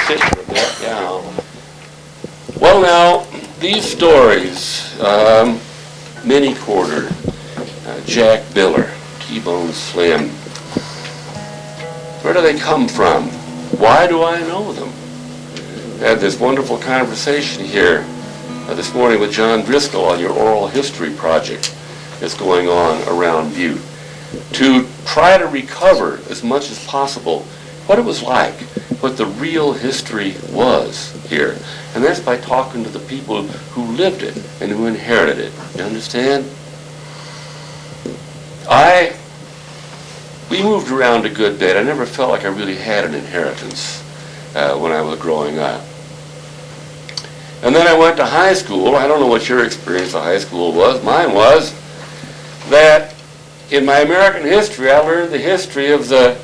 sit for a bit, yeah. Well now, these stories, Minnie Quarter, Jack Biller, T-Bone Slim, where do they come from? Why do I know them? I had this wonderful conversation here this morning with John Driscoll on your oral history project that's going on around Butte, to try to recover as much as possible what it was like, what the real history was here. And that's by talking to the people who lived it and who inherited it. You understand? We moved around a good bit. I never felt like I really had an inheritance when I was growing up. And then I went to high school. I don't know what your experience of high school was. Mine was that in my American history, I learned the history of the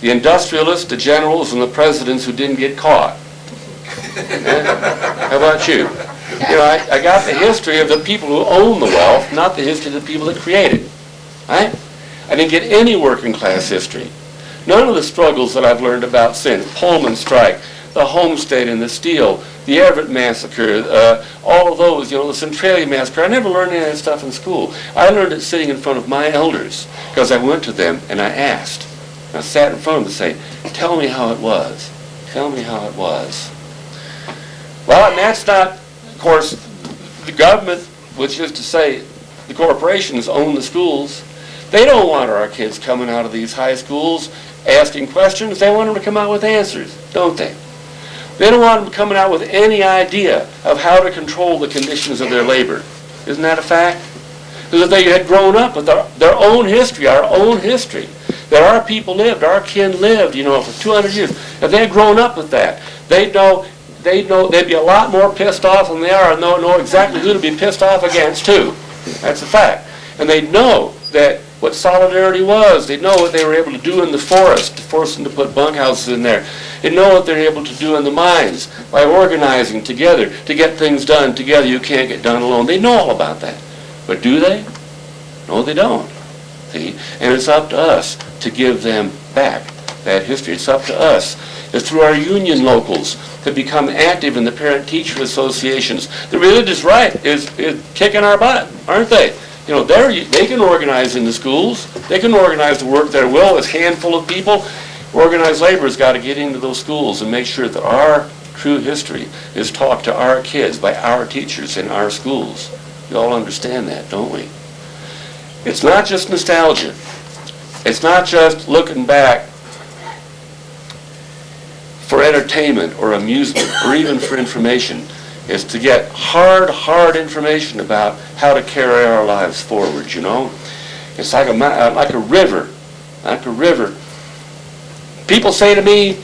industrialists, the generals, and the presidents who didn't get caught. How about you? You know, I got the history of the people who own the wealth, not the history of the people that create it. Right? I didn't get any working class history. None of the struggles that I've learned about since, Pullman strike, the Homestead and the Steel, the Everett massacre, all of those, you know, the Centralia massacre. I never learned any of that stuff in school. I learned it sitting in front of my elders because I went to them and I asked. I sat in front of them and say, tell me how it was. Tell me how it was. Well, and that's not, of course, the government, which is to say the corporations own the schools. They don't want our kids coming out of these high schools asking questions. They want them to come out with answers, don't they? They don't want them coming out with any idea of how to control the conditions of their labor. Isn't that a fact? Because if they had grown up with their own history, our own history, that our people lived, our kin lived, you know, for 200 years, if they had grown up with that, they'd be a lot more pissed off than they are and know exactly who to be pissed off against, too. That's a fact. And they'd know that what solidarity was. They'd know what they were able to do in the forest to force them to put bunkhouses in there. They'd know what they're able to do in the mines by organizing together to get things done together you can't get done alone. They know all about that. But do they? No, they don't. See? And it's up to us to give them back that history. It's up to us. It's through our union locals to become active in the parent-teacher associations. The religious right is kicking our butt, aren't they? You know, they can organize in the schools. They can organize to work their will. This handful of people. Organized labor has got to get into those schools and make sure that our true history is taught to our kids by our teachers in our schools. You all understand that, don't we? It's not just nostalgia. It's not just looking back for entertainment or amusement or even for information. Is to get hard information about how to carry our lives forward, you know? It's like a river. Like a river. People say to me,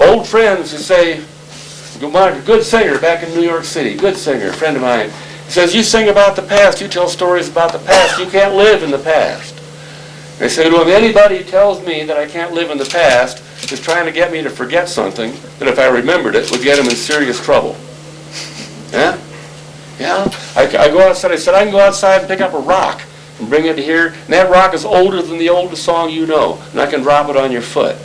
old friends who say, a good singer back in New York City, good singer, a friend of mine, he says, you sing about the past, you tell stories about the past, you can't live in the past. They say, well, if anybody tells me that I can't live in the past is trying to get me to forget something, that if I remembered it would get him in serious trouble. Yeah? Yeah? I go outside, I said, I can go outside and pick up a rock and bring it here, and that rock is older than the oldest song you know, and I can drop it on your foot.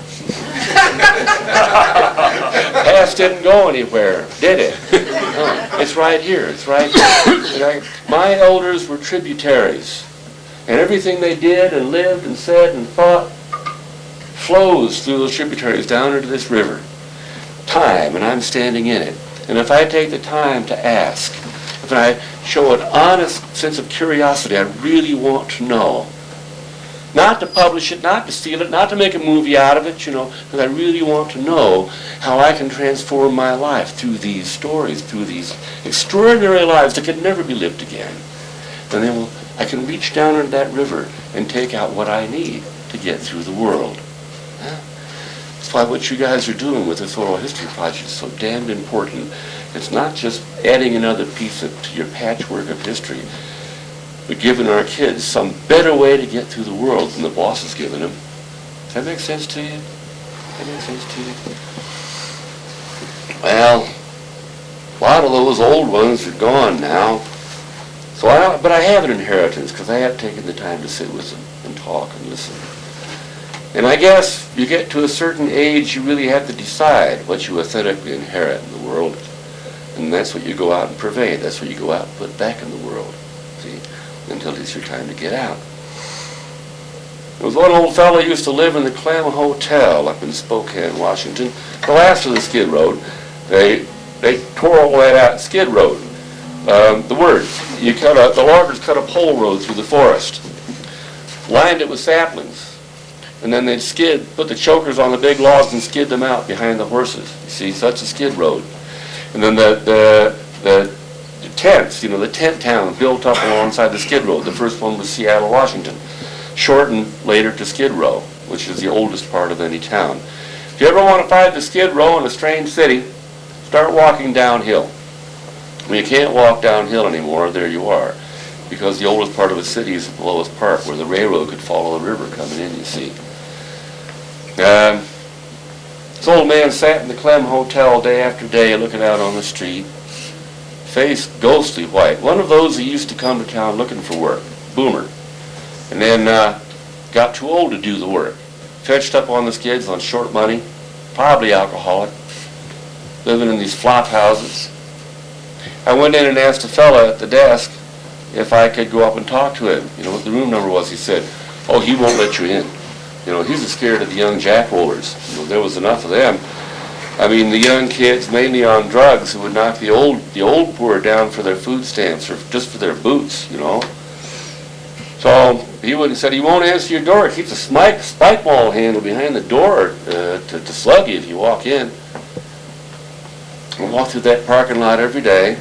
Past didn't go anywhere, did it? No, it's right here, it's right here. My elders were tributaries, and everything they did and lived and said and thought flows through those tributaries down into this river. Time, and I'm standing in it. And if I take the time to ask, if I show an honest sense of curiosity, I really want to know. Not to publish it, not to steal it, not to make a movie out of it, you know, but I really want to know how I can transform my life through these stories, through these extraordinary lives that could never be lived again. And then I can reach down into that river and take out what I need to get through the world. That's why what you guys are doing with this oral history project is so damned important. It's not just adding another piece to your patchwork of history, but giving our kids some better way to get through the world than the boss has given them. Does that make sense to you? Does that make sense to you? Well, a lot of those old ones are gone now. But I have an inheritance because I have taken the time to sit with them and talk and listen. And I guess you get to a certain age, you really have to decide what you authentically inherit in the world. And that's what you go out and pervade. That's what you go out and put back in the world. See? Until it's your time to get out. There was one old fellow who used to live in the Clam Hotel up in Spokane, Washington. Well, after the Skid Road, they tore all that out, Skid Road. The words, the loggers cut a pole road through the forest, lined it with saplings, and then they'd put the chokers on the big logs and skid them out behind the horses. You see, so that's a skid road. And then the tents, the tent town built up alongside the skid road. The first one was Seattle, Washington, shortened later to Skid Row, which is the oldest part of any town. If you ever want to find the Skid Row in a strange city, start walking downhill. When you can't walk downhill anymore, there you are, because the oldest part of the city is the lowest part, where the railroad could follow the river coming in, you see. This old man sat in the Clem Hotel day after day looking out on the street, face ghostly white. One of those who used to come to town looking for work, boomer, and then got too old to do the work. Fetched up on the skids on short money, probably alcoholic, living in these flop houses. I went in and asked a fella at the desk if I could go up and talk to him. You know what the room number was? He said, "Oh, he won't let you in. He's scared of the young jack rollers." There was enough of them. I mean, the young kids, mainly on drugs, who would knock the old poor down for their food stamps or just for their boots, So he said he won't answer your door. He keeps a spike ball handle behind the door to slug you if you walk in. I walked through that parking lot every day,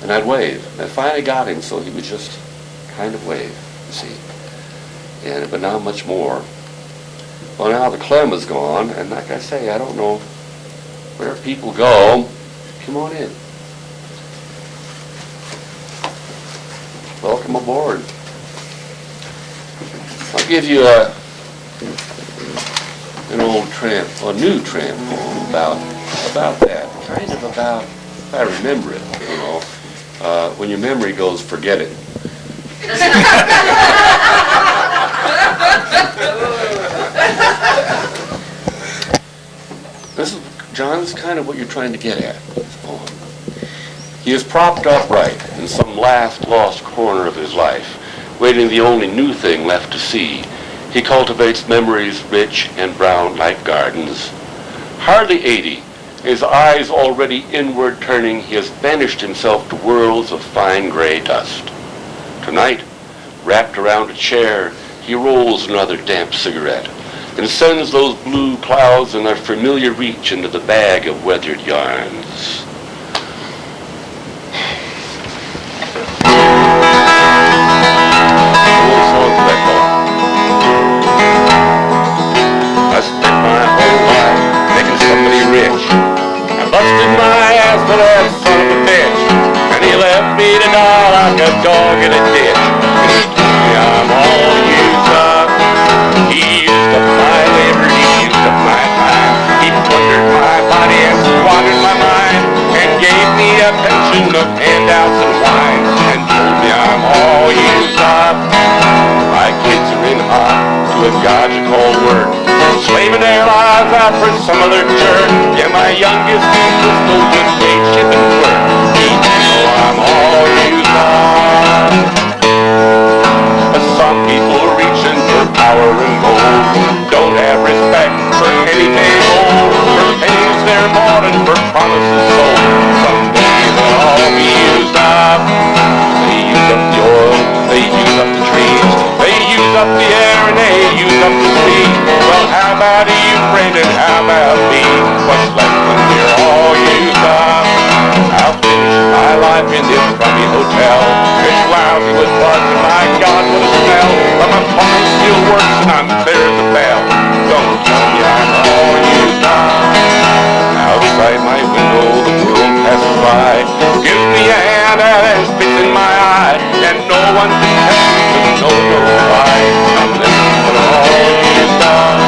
and I'd wave. And I finally got him, so he would just kind of wave, you see. But not much more. Well, now the Clem is gone, and like I say, I don't know where people go. Come on in. Welcome aboard. I'll give you an old tramp, a new tramp poem about that. Kind of about, if I remember it, when your memory goes, forget it. John, this is kind of what you're trying to get at. He is propped upright in some last lost corner of his life, waiting the only new thing left to see. He cultivates memories rich and brown like gardens. Hardly 80, his eyes already inward turning, he has banished himself to worlds of fine gray dust. Tonight, wrapped around a chair, he rolls another damp cigarette and sends those blue clouds in their familiar reach into the bag of weathered yarns. I spent my whole life making somebody rich. I busted my ass for that son of a bitch, and he left me to die like a dog in a ditch. I'm all used up. He used up my labor, he used up my time. He plundered my body and squandered my mind, and gave me a pension of handouts and wine, and told me I'm all used up. My kids are in hot, doing God's called work, slaving their lives out for some other jerk. Yeah, my youngest was no good wage shipping clerk. He knows I'm all used up. But some people reaching for power and gold don't have respect for anything old, for pains they're bought and for promises sold. Someday they'll all be used up. They use up the oil, they use up the trees, they use up the air and they use up the sea. Well, how about you, friend, and how about me? What's left when we're all used up? I'll finish my life in this crummy hotel. It's lousy with bugs, and my God, what a smell. But my plumbing still works and I'm clear as a bell. Don't tell me I'm all used up. Outside my window the world passes by, gives me a hand and spits in my eye, and no one can tell me to no why. I'm living but all used up.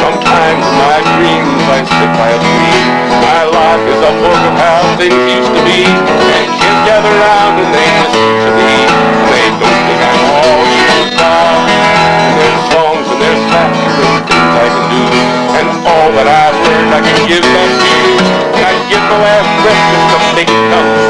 Sometimes in my dreams I sit by a tree. My life is a book of how things used to be, and kids gather round and they listen to me. They don't think I'm all used up. There's songs make it come.